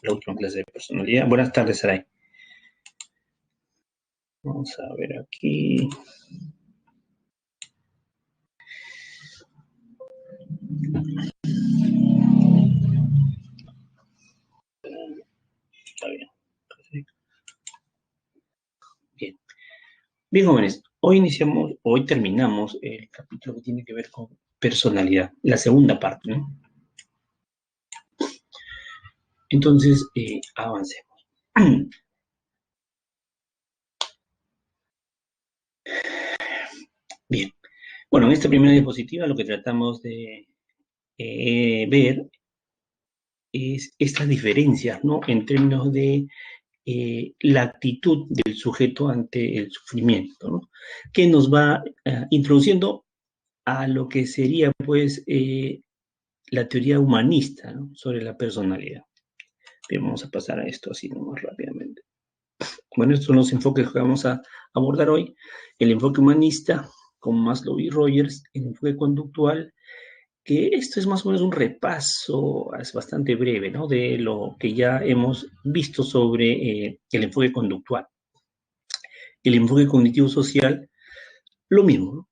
la última clase de personalidad. Buenas tardes, Saray. Vamos a ver aquí. Está bien. Bien. Bien, jóvenes, hoy terminamos el capítulo que tiene que ver con personalidad, la segunda parte, ¿no? Entonces, avancemos. Bien. Bueno, en esta primera diapositiva lo que tratamos de ver es estas diferencias, ¿no? En términos de la actitud del sujeto ante el sufrimiento, ¿no? Que nos va introduciendo a lo que sería, pues, la teoría humanista, ¿no? Sobre la personalidad. Bien, vamos a pasar a esto así nomás rápidamente. Bueno, estos son los enfoques que vamos a abordar hoy. El enfoque humanista, con Maslow y Rogers, el enfoque conductual, que esto es más o menos un repaso, es bastante breve, ¿no? De lo que ya hemos visto sobre el enfoque conductual. El enfoque cognitivo-social, lo mismo, ¿no?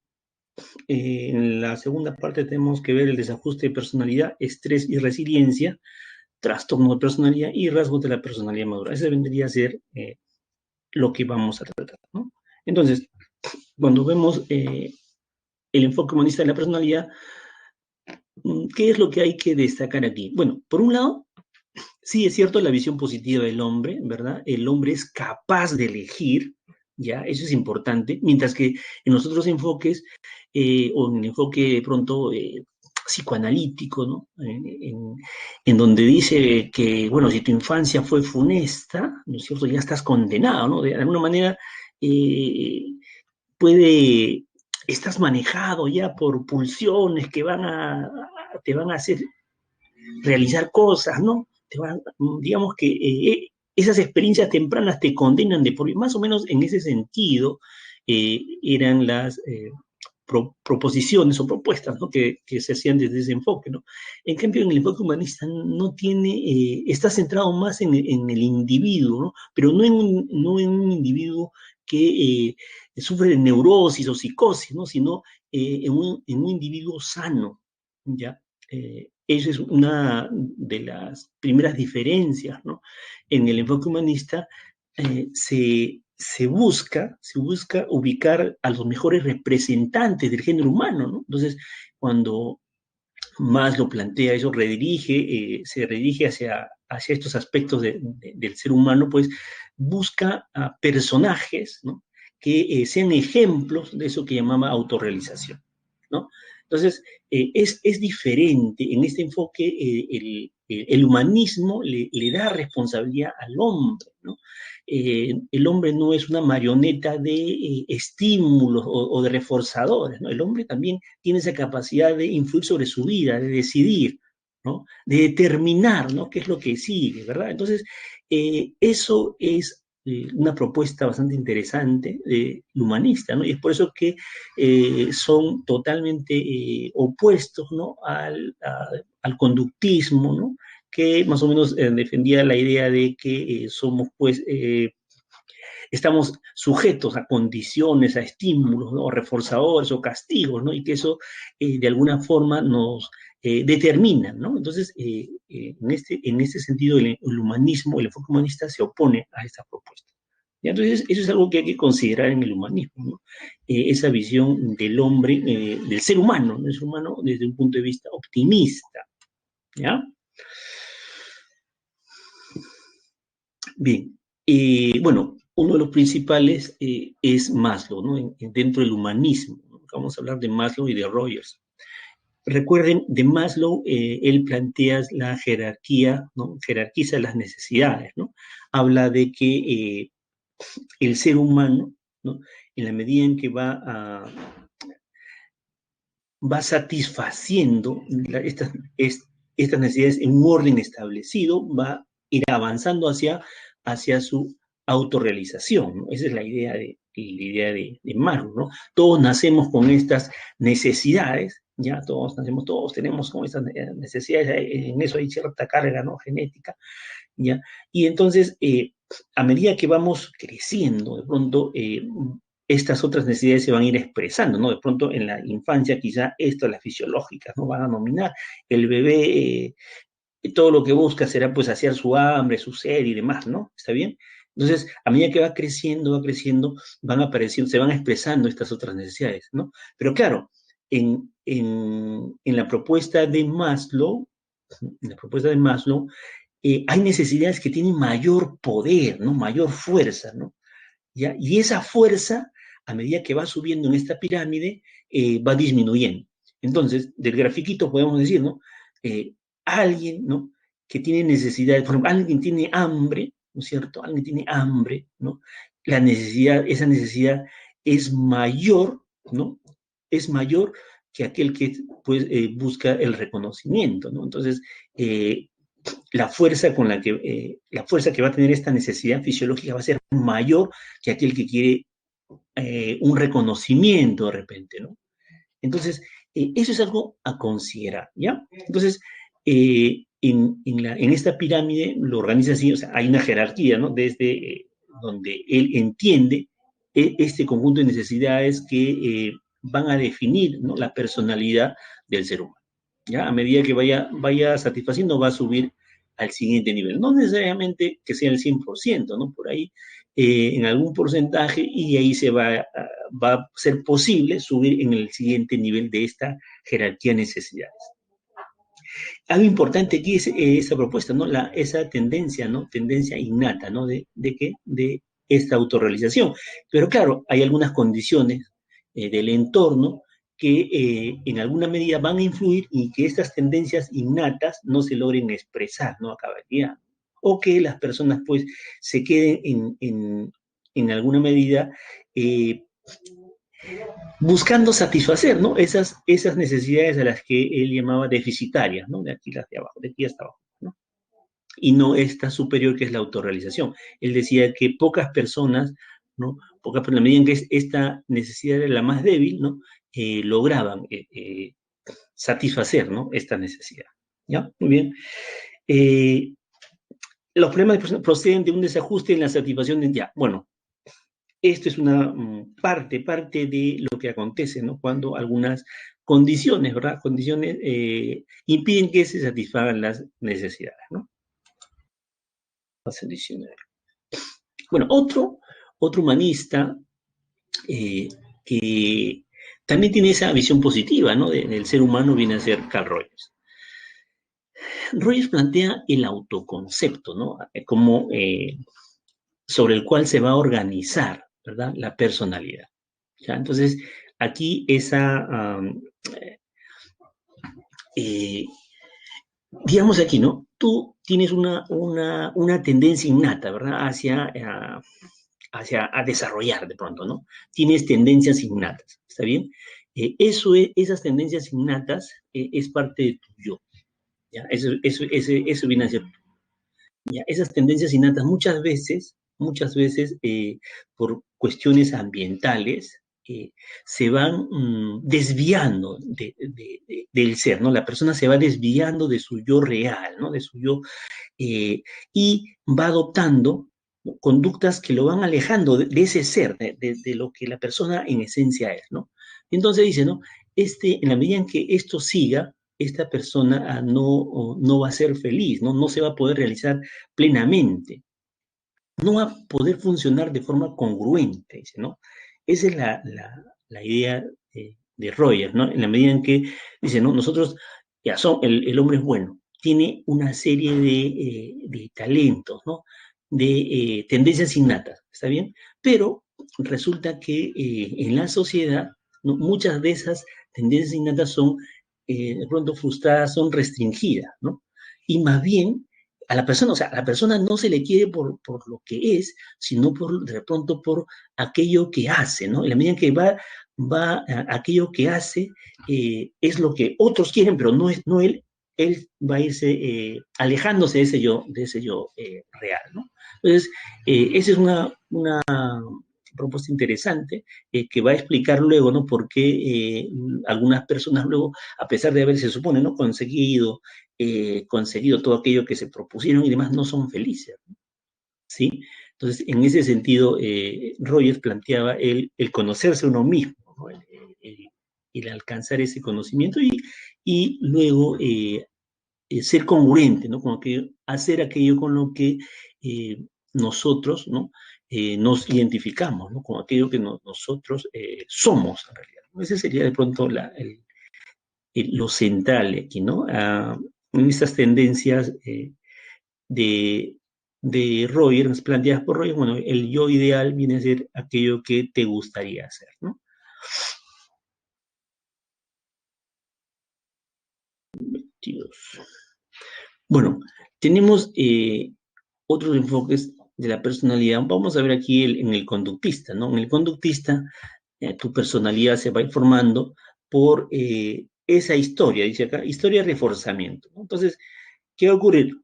En la segunda parte tenemos que ver el desajuste de personalidad, estrés y resiliencia, trastorno de personalidad y rasgos de la personalidad madura. Ese vendría a ser lo que vamos a tratar, ¿no? Entonces, cuando vemos el enfoque humanista de la personalidad, ¿qué es lo que hay que destacar aquí? Bueno, por un lado, sí es cierto la visión positiva del hombre, ¿verdad? El hombre es capaz de elegir, ¿ya? Eso es importante, mientras que en los otros enfoques, o en el enfoque de pronto psicoanalítico, ¿no? En donde dice que, bueno, si tu infancia fue funesta, ¿no es cierto? Ya estás condenado, ¿no? De alguna manera eh, estás manejado ya por pulsiones que te van a hacer realizar cosas, ¿no? Digamos que esas experiencias tempranas te condenan de por vida. Más o menos en ese sentido eran las proposiciones o propuestas, ¿no? que se hacían desde ese enfoque, ¿no? En cambio, en el enfoque humanista no tiene, está centrado más en el individuo, ¿no? Pero no en un individuo que sufre de neurosis o psicosis, ¿no? Sino en un individuo sano, ¿ya? Esa es una de las primeras diferencias, ¿no? En el enfoque humanista se busca ubicar a los mejores representantes del género humano, ¿no? Entonces, cuando Maslow plantea eso, se redirige hacia estos aspectos del ser humano, pues busca a personajes, ¿no? Que sean ejemplos de eso que llamaba autorrealización, ¿no? Entonces, es diferente en este enfoque, el humanismo le da responsabilidad al hombre, ¿no? El hombre no es una marioneta de estímulos o de reforzadores, ¿no? El hombre también tiene esa capacidad de influir sobre su vida, de decidir, ¿no? De determinar, ¿no? qué es lo que sigue, ¿verdad? Entonces, eso es una propuesta bastante interesante humanista, ¿no? Y es por eso que son totalmente opuestos, ¿no? al conductismo, ¿no? Que más o menos defendía la idea de que somos, pues, estamos sujetos a condiciones, a estímulos, ¿no? Reforzadores o castigos, ¿no? Y que eso de alguna forma nos determina, ¿no? Entonces, en este sentido, el humanismo, el enfoque humanista se opone a esta propuesta. ¿Ya? Entonces, eso es algo que hay que considerar en el humanismo, ¿no? Esa visión del hombre, del ser humano, ¿no? El ser humano desde un punto de vista optimista, ¿ya? Bien, bueno, uno de los principales es Maslow, ¿no? Dentro del humanismo, ¿no? Vamos a hablar de Maslow y de Rogers. Recuerden, de Maslow, él plantea la jerarquía, ¿no? Jerarquiza las necesidades, ¿no? Habla de que el ser humano, ¿no? En la medida en que va satisfaciendo estas necesidades en un orden establecido, va a ir avanzando hacia su autorrealización, ¿no? Esa es la idea de Maslow, ¿no? Todos nacemos con estas necesidades, ya todos tenemos como estas necesidades, en eso hay cierta carga, ¿no? Genética, ¿ya? Y entonces, a medida que vamos creciendo, de pronto, estas otras necesidades se van a ir expresando, ¿no? De pronto, en la infancia, quizá estas, las fisiológicas, ¿no? Van a dominar. El bebé, todo lo que busca será, pues, saciar su hambre, su sed y demás, ¿no? ¿Está bien? Entonces, a medida que va creciendo, van apareciendo, se van expresando estas otras necesidades, ¿no? Pero claro, en la propuesta de Maslow, hay necesidades que tienen mayor poder, ¿no? Mayor fuerza, ¿no? ¿Ya? Y esa fuerza, a medida que va subiendo en esta pirámide, va disminuyendo. Entonces, del grafiquito podemos decir, ¿no? Alguien, ¿no? Que tiene necesidades, por ejemplo, alguien tiene hambre, ¿no es cierto? Alguien tiene hambre, ¿no? Esa necesidad es mayor, ¿no? Es mayor que aquel que, pues, busca el reconocimiento, ¿no? Entonces, la fuerza que va a tener esta necesidad fisiológica va a ser mayor que aquel que quiere un reconocimiento de repente, ¿no? Entonces, eso es algo a considerar, ¿ya? Entonces, en esta pirámide lo organiza así, o sea, hay una jerarquía, ¿no? Desde donde él entiende este conjunto de necesidades que van a definir, ¿no? La personalidad del ser humano, ¿ya? A medida que vaya satisfaciendo, va a subir al siguiente nivel. No necesariamente que sea el 100%, ¿no? Por ahí, en algún porcentaje, y ahí va a ser posible subir en el siguiente nivel de esta jerarquía de necesidades. Algo importante aquí es esta propuesta, ¿no? Esa tendencia, ¿no? Tendencia innata, ¿no? ¿De qué? De esta autorrealización. Pero claro, hay algunas condiciones del entorno que en alguna medida van a influir y que estas tendencias innatas no se logren expresar, ¿no? A cabalidad. O que las personas, pues, se queden en alguna medida buscando satisfacer, ¿no? Esas necesidades a las que él llamaba deficitarias, ¿no? De aquí hacia abajo, de aquí hasta abajo, ¿no? Y no esta superior que es la autorrealización. Él decía que pocas personas, ¿no? Pocas personas, en la medida en que esta necesidad era la más débil, ¿no? Lograban satisfacer, ¿no? Esta necesidad. ¿Ya? Muy bien. Los problemas proceden de un desajuste en la satisfacción de, ya, bueno, esto es una parte de lo que acontece, ¿no? Cuando algunas condiciones, ¿verdad? Condiciones impiden que se satisfagan las necesidades, ¿no? Bueno, otro humanista que también tiene esa visión positiva, ¿no? Del ser humano viene a ser Carl Rogers. Rogers plantea el autoconcepto, ¿no? Como sobre el cual se va a organizar, ¿verdad? La personalidad. ¿Ya? Entonces, aquí digamos aquí, ¿no? Tú tienes una tendencia innata, ¿verdad? Hacia a desarrollar de pronto, ¿no? Tienes tendencias innatas, ¿está bien? Esas tendencias innatas es parte de tu yo, ¿ya? Eso viene a ser tú. ¿Ya? Esas tendencias innatas muchas veces, por cuestiones ambientales, se van desviando del ser, ¿no? La persona se va desviando de su yo real, ¿no? De su yo, y va adoptando conductas que lo van alejando de ese ser, de lo que la persona en esencia es, ¿no? Entonces dice, ¿no? En la medida en que esto siga, esta persona no va a ser feliz, ¿no? No se va a poder realizar plenamente, no va a poder funcionar de forma congruente, dice, ¿no? Esa es la idea de Rogers, ¿no? En la medida en que dice, ¿no? Nosotros, el hombre es bueno, tiene una serie de talentos, ¿no? De tendencias innatas, ¿está bien? Pero resulta que en la sociedad, ¿no? Muchas de esas tendencias innatas son de pronto frustradas, son restringidas, ¿no? Y más bien a la persona, o sea, a la persona no se le quiere por lo que es, sino de pronto por aquello que hace, ¿no? En la medida en que aquello que hace es lo que otros quieren, pero no él va a irse alejándose de ese yo real, ¿no? Entonces, esa es una propuesta interesante que va a explicar luego, ¿no? Por qué algunas personas luego, a pesar de haber, se supone, ¿no? Conseguido todo aquello que se propusieron y demás, no son felices, ¿sí? Entonces, en ese sentido, Rogers planteaba el conocerse uno mismo, ¿no? El alcanzar ese conocimiento y luego ser congruente, ¿no? Como que hacer aquello con lo que nosotros, ¿no? Nos identificamos, ¿no? Con aquello que nosotros somos, en realidad, ¿no? Ese sería de pronto lo central aquí, ¿no? En estas tendencias de, de Rogers, planteadas por Rogers, bueno, el yo ideal viene a ser aquello que te gustaría hacer, ¿no? Dios. Bueno, tenemos otros enfoques de la personalidad. Vamos a ver aquí en el conductista, ¿no? En el conductista, tu personalidad se va a ir formando por esa historia, dice acá, historia de reforzamiento, ¿no? Entonces, ¿qué va a ocurrir?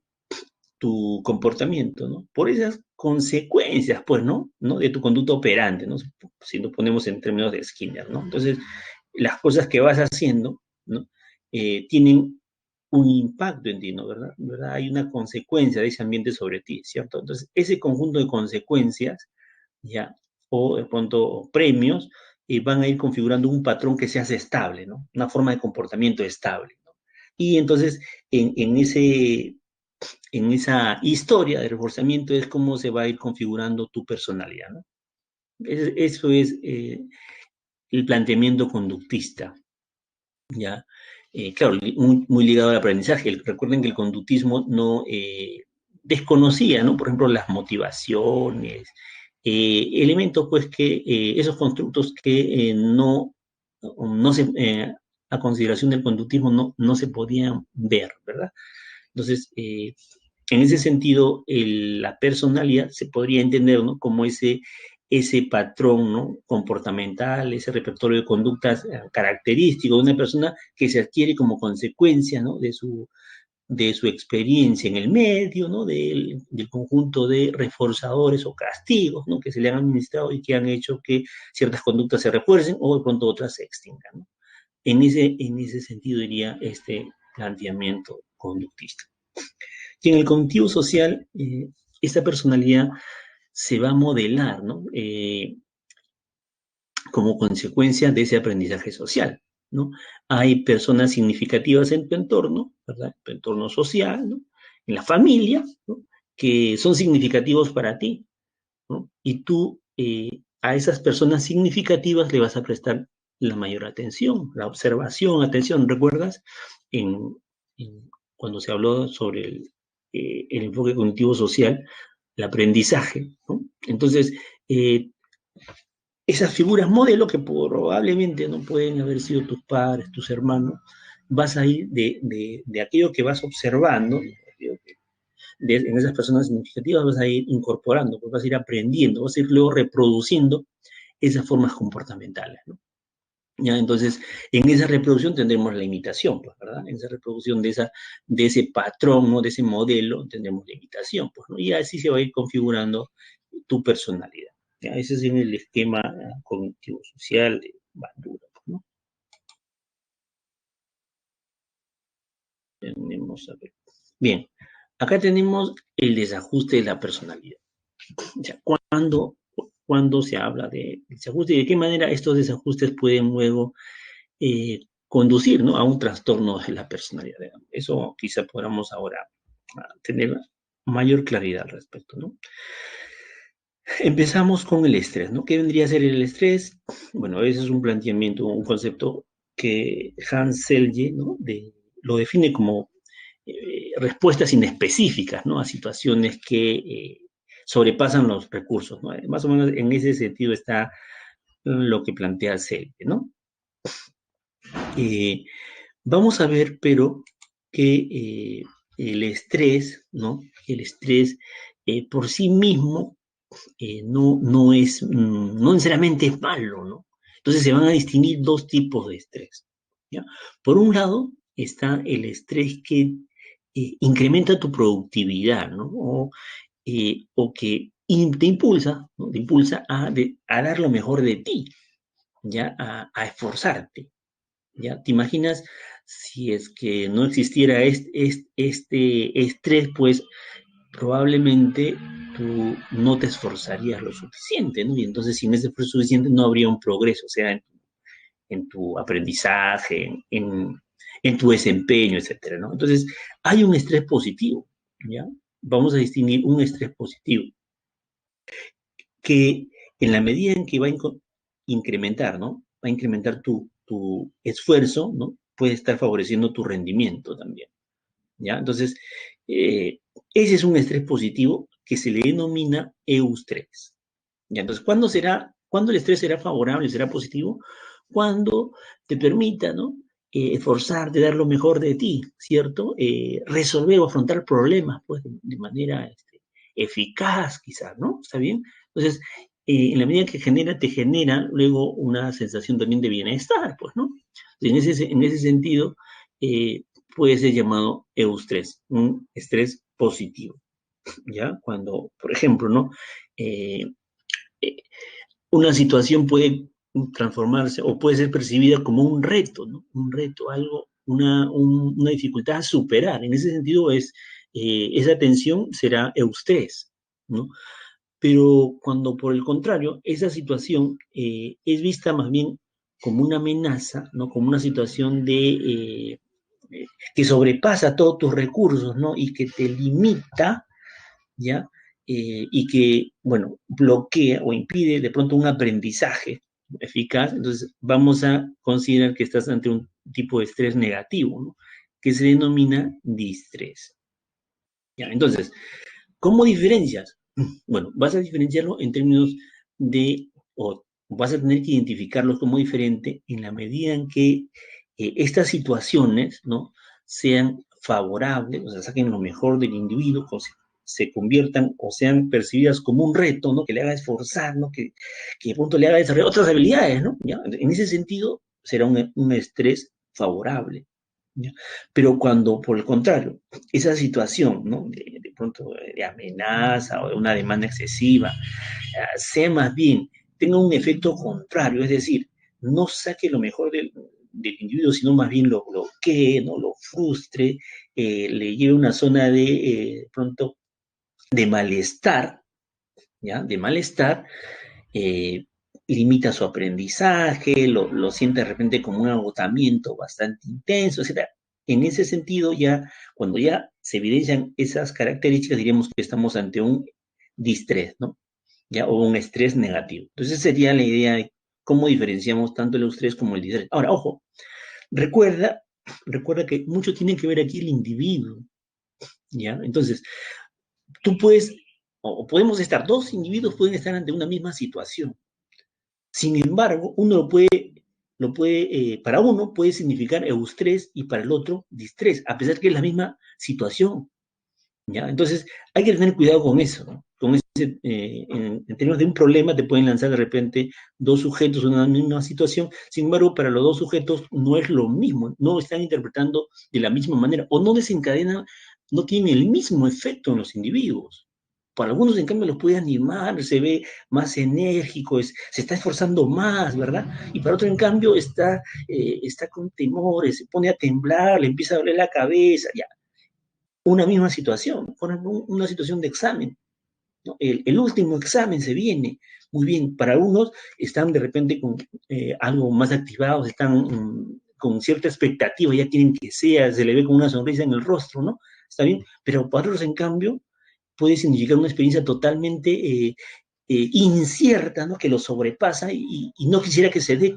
Tu comportamiento, ¿no? Por esas consecuencias, pues, ¿no? ¿No? De tu conducta operante, ¿no? Si lo ponemos en términos de Skinner, ¿no? Entonces, las cosas que vas haciendo, ¿no? Tienen un impacto en ti, ¿no? ¿Verdad? Hay una consecuencia de ese ambiente sobre ti, ¿cierto? Entonces, ese conjunto de consecuencias, ya, o de pronto premios, van a ir configurando un patrón que se hace estable, ¿no? Una forma de comportamiento estable, ¿no? Y entonces, en esa historia de reforzamiento es cómo se va a ir configurando tu personalidad, ¿no? Eso es el planteamiento conductista, ¿ya? Claro, muy ligado al aprendizaje. Recuerden que el conductismo no desconocía, ¿no? Por ejemplo, las motivaciones, elementos, pues, que esos constructos que no se, a consideración del conductismo no se podían ver, ¿verdad? Entonces, en ese sentido, la personalidad se podría entender, ¿no? Como ese patrón, ¿no? Comportamental, ese repertorio de conductas característico de una persona que se adquiere como consecuencia, ¿no? De su experiencia en el medio, ¿no? Del conjunto de reforzadores o castigos, ¿no? Que se le han administrado y que han hecho que ciertas conductas se refuercen o de pronto otras se extingan, ¿no? En ese sentido iría este planteamiento conductista. Y en el cognitivo social, esta personalidad se va a modelar, ¿no? Como consecuencia de ese aprendizaje social, ¿no? Hay personas significativas en tu entorno, ¿verdad? En tu entorno social, ¿no? En la familia, ¿no? Que son significativos para ti, ¿no? Y tú a esas personas significativas le vas a prestar la mayor atención, la observación, atención. ¿Recuerdas? En, cuando se habló sobre el enfoque cognitivo social, el aprendizaje, ¿no? Entonces, esas figuras modelo que probablemente no pueden haber sido tus padres, tus hermanos, vas a ir de aquello que vas observando, en esas personas significativas vas a ir incorporando, pues vas a ir aprendiendo, vas a ir luego reproduciendo esas formas comportamentales, ¿no? Ya, entonces, en esa reproducción tendremos la imitación, pues, ¿verdad? En esa reproducción de ese patrón, ¿no? De ese modelo, tendremos la imitación, pues, ¿no? Y así se va a ir configurando tu personalidad. ¿Ya? Ese es el esquema cognitivo-social de Bandura, pues, ¿no? Tenemos, a ver. Bien, acá tenemos el desajuste de la personalidad. O sea, cuando se habla de desajuste y de qué manera estos desajustes pueden luego conducir, ¿no? A un trastorno de la personalidad. Eso quizá podamos ahora tener mayor claridad al respecto, ¿no? Empezamos con el estrés, ¿no? ¿Qué vendría a ser el estrés? Bueno, ese es un planteamiento, un concepto que Hans Selye, ¿no? Lo define como respuestas inespecíficas, ¿no? A situaciones que sobrepasan los recursos, ¿no? Más o menos en ese sentido está lo que plantea Selye, ¿no? Vamos a ver, pero, que el estrés, ¿no? El estrés por sí mismo no necesariamente es malo, ¿no? Entonces se van a distinguir dos tipos de estrés, ¿ya? Por un lado está el estrés que incrementa tu productividad, ¿no? O que y te impulsa, ¿no? Te impulsa a dar lo mejor de ti, ¿ya? A esforzarte, ¿ya? ¿Te imaginas si es que no existiera este estrés, pues probablemente tú no te esforzarías lo suficiente, ¿no? Y entonces sin ese esfuerzo suficiente no habría un progreso, o sea, en tu aprendizaje, en tu desempeño, etcétera, ¿no? Entonces, hay un estrés positivo, ¿ya? Vamos a distinguir un estrés positivo que en la medida en que va a incrementar, ¿no? Va a incrementar tu esfuerzo, ¿no? Puede estar favoreciendo tu rendimiento también, ¿ya? Entonces, ese es un estrés positivo que se le denomina eustrés, ¿ya? Entonces, ¿cuándo el estrés será favorable, será positivo? Cuando te permita, ¿no? Esforzarte, dar lo mejor de ti, ¿cierto? Resolver o afrontar problemas, pues, de manera eficaz, quizás, ¿no? ¿Está bien? Entonces, en la medida que te genera luego una sensación también de bienestar, pues, ¿no? En ese sentido, puede ser llamado eustrés, un estrés positivo, ¿ya? Cuando, por ejemplo, ¿no? Eh, eh, una situación puede transformarse o puede ser percibida como un reto, ¿no? Un reto, algo, una dificultad a superar. En ese sentido, esa tensión será eustrés, ¿no? Pero cuando por el contrario, esa situación es vista más bien como una amenaza, ¿no? Como una situación que sobrepasa todos tus recursos, ¿no? Y que te limita, ¿ya? Y que, bueno, bloquea o impide de pronto un aprendizaje eficaz, entonces vamos a considerar que estás ante un tipo de estrés negativo, ¿no? Que se denomina distrés. ¿Ya? Entonces, ¿cómo diferencias? Bueno, vas a diferenciarlo en términos o vas a tener que identificarlos como diferente en la medida en que estas situaciones, ¿no? Sean favorables, o sea, saquen lo mejor del individuo, se conviertan o sean percibidas como un reto, ¿no? Que le haga esforzar, ¿no? Que de pronto le haga desarrollar otras habilidades, ¿no? ¿Ya? En ese sentido, será un estrés favorable. ¿Ya? Pero cuando, por el contrario, esa situación, ¿no? De pronto de amenaza o de una demanda excesiva, sea más bien, tenga un efecto contrario, es decir, no saque lo mejor del individuo, sino más bien lo bloquee, ¿no? Lo frustre, le lleve a una zona pronto, de malestar, ¿ya? De malestar, eh, limita su aprendizaje, lo siente de repente como un agotamiento bastante intenso, etc. En ese sentido, cuando ya se evidencian esas características, diríamos que estamos ante un distrés, ¿no? ¿Ya? O un estrés negativo. Entonces sería la idea de cómo diferenciamos tanto el estrés como el distrés. Ahora, ojo, recuerda, recuerda que mucho tiene que ver aquí el individuo, ¿ya? Entonces, tú puedes, o podemos estar, dos individuos pueden estar ante una misma situación. Sin embargo, para uno puede significar eustrés y para el otro distrés, a pesar que es la misma situación, ¿ya? Entonces, hay que tener cuidado con eso, ¿no? En términos de un problema, te pueden lanzar de repente dos sujetos en una misma situación, sin embargo, para los dos sujetos no es lo mismo, no están interpretando de la misma manera, o no desencadenan, no tienen el mismo efecto en los individuos. Para algunos, en cambio, los puede animar, se ve más enérgico, se está esforzando más, ¿verdad? Y para otro, en cambio, está con temores, se pone a temblar, le empieza a doler la cabeza, ya. Una misma situación, una situación de examen, ¿no? El último examen se viene. Muy bien, para unos están de repente con algo más activados, están con cierta expectativa, ya quieren que sea, se le ve con una sonrisa en el rostro, ¿no? Está bien, pero para otros, en cambio, puede significar una experiencia totalmente incierta, ¿no? Que lo sobrepasa y no quisiera que se dé,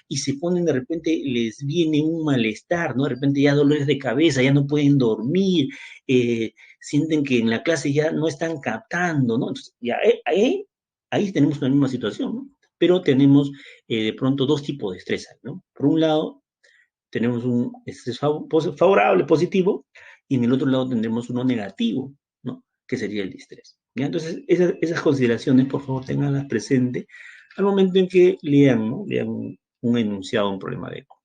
y se ponen de repente, les viene un malestar, ¿no? De repente ya dolores de cabeza, ya no pueden dormir, sienten que en la clase ya no están captando, ¿no? Entonces, ya, ahí tenemos una misma situación, ¿no? Pero tenemos de pronto dos tipos de estrés, ¿no? Por un lado, tenemos un estrés favorable, positivo, y en el otro lado tendremos uno negativo, ¿no? Que sería el distrés. ¿Ya? Entonces, esas consideraciones, por favor, tenganlas presentes al momento en que lean, ¿no? Lean un enunciado, un problema de eco.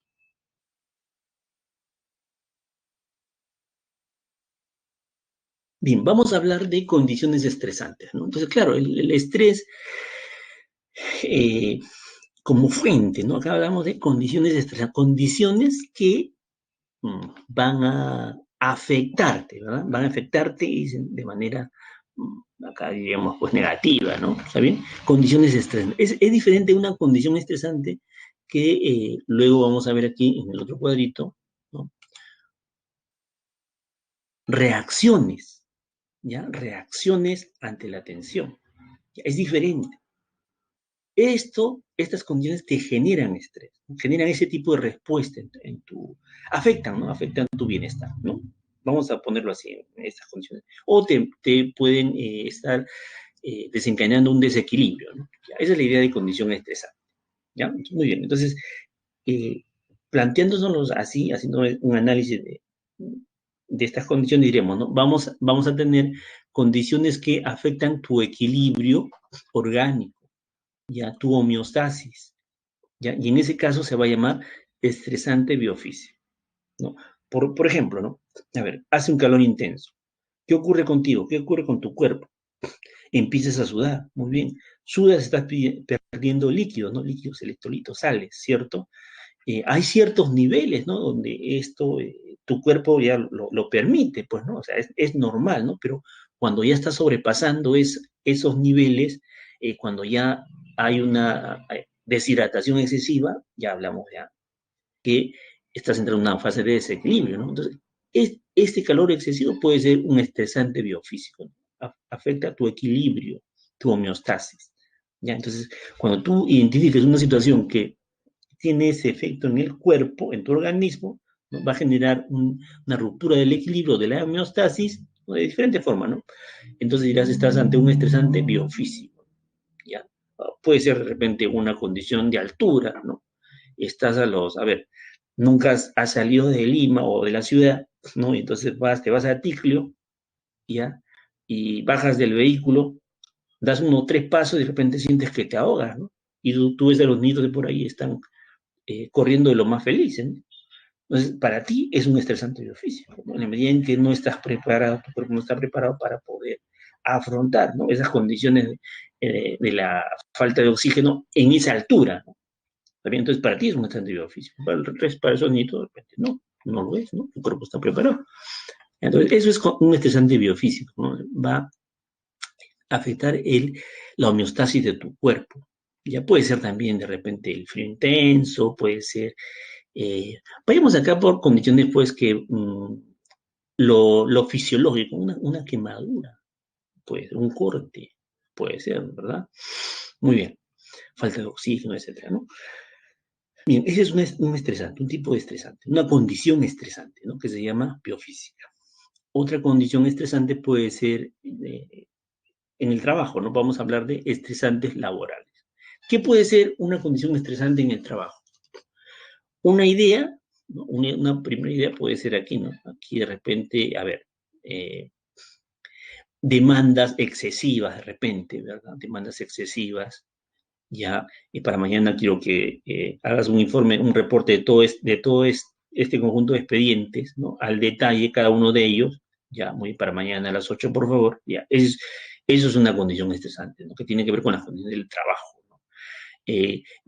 Bien, vamos a hablar de condiciones estresantes, ¿no? Entonces, claro, el estrés eh, como fuente, ¿no? Acá hablamos de condiciones estresantes, condiciones que van a afectarte, ¿verdad? Van a afectarte de manera, acá diríamos, pues negativa, ¿no? ¿Está bien? Condiciones estresantes. Es diferente una condición estresante que luego vamos a ver aquí en el otro cuadrito, ¿no? Reacciones, ¿ya? Reacciones ante la tensión. ¿Ya? Es diferente. Estas condiciones te generan estrés, ¿no? Generan ese tipo de respuesta afectan, ¿no? Afectan tu bienestar, ¿no? Vamos a ponerlo así, en estas condiciones. O te pueden estar desencadenando un desequilibrio, ¿no? ¿Ya? Esa es la idea de condición estresante, ¿ya? Muy bien, entonces, eh, planteándonos así, haciendo un análisis de estas condiciones, diremos, ¿no? Vamos a tener condiciones que afectan tu equilibrio orgánico, ya tu homeostasis, ¿ya? Y en ese caso se va a llamar estresante biofísico, ¿no? Por ejemplo, ¿no? A ver, hace un calor intenso. ¿Qué ocurre contigo? ¿Qué ocurre con tu cuerpo? Empiezas a sudar, muy bien. Sudas, estás perdiendo líquidos, ¿no? Líquidos, electrolitos, sales, ¿cierto? Hay ciertos niveles, ¿no? Donde esto, tu cuerpo ya lo permite, pues, ¿no? O sea, es normal, ¿no? Pero cuando ya está sobrepasando esos niveles, cuando ya hay una deshidratación excesiva, ya hablamos ya que estás entrando en una fase de desequilibrio, ¿no? Entonces, este calor excesivo puede ser un estresante biofísico, ¿no? Afecta tu equilibrio, tu homeostasis, ¿ya? Entonces, cuando tú identifiques una situación que tiene ese efecto en el cuerpo, en tu organismo, ¿no? Va a generar una ruptura del equilibrio de la homeostasis, ¿no? De diferente forma, ¿no? Entonces dirás, estás ante un estresante biofísico, ¿ya? Puede ser de repente una condición de altura, ¿no? Estás a ver, nunca has salido de Lima o de la ciudad, ¿no? Y entonces te vas a Ticlio, ¿ya? Y bajas del vehículo, das unos 3 pasos y de repente sientes que te ahogas, ¿no? Y tú ves a los niños de por ahí, están corriendo de lo más felices, ¿no? Entonces, para ti es un estresante biofísico, ¿no? En la medida en que no estás preparado, tu cuerpo no está preparado para poder afrontar, ¿no? Esas condiciones de la falta de oxígeno en esa altura, ¿no? Entonces, para ti es un estresante biofísico, para esos niños, de repente, no lo es, ¿no? Tu cuerpo está preparado. Entonces, eso es un estresante biofísico, ¿no? Va a afectar la homeostasis de tu cuerpo. Ya puede ser también de repente el frío intenso, puede ser vayamos acá por condiciones, pues, que lo fisiológico, una quemadura, pues, un corte, puede ser, ¿verdad? Muy bien, falta de oxígeno, etcétera, ¿no? Bien, ese es un estresante, un tipo de estresante, una condición estresante, ¿no? Que se llama biofísica. Otra condición estresante puede ser en el trabajo, ¿no? Vamos a hablar de estresantes laborales. ¿Qué puede ser una condición estresante en el trabajo? Una idea, ¿no? Una primera idea puede ser aquí, ¿no? Aquí de repente, a ver, eh, demandas excesivas de repente, ¿verdad? Demandas excesivas, ya, y para mañana quiero que hagas un informe, un reporte de todo este conjunto de expedientes, ¿no? Al detalle cada uno de ellos, ya, muy para mañana a las 8, por favor, ya. Eso es una condición estresante, ¿no? Que tiene que ver con las condiciones del trabajo, ¿no?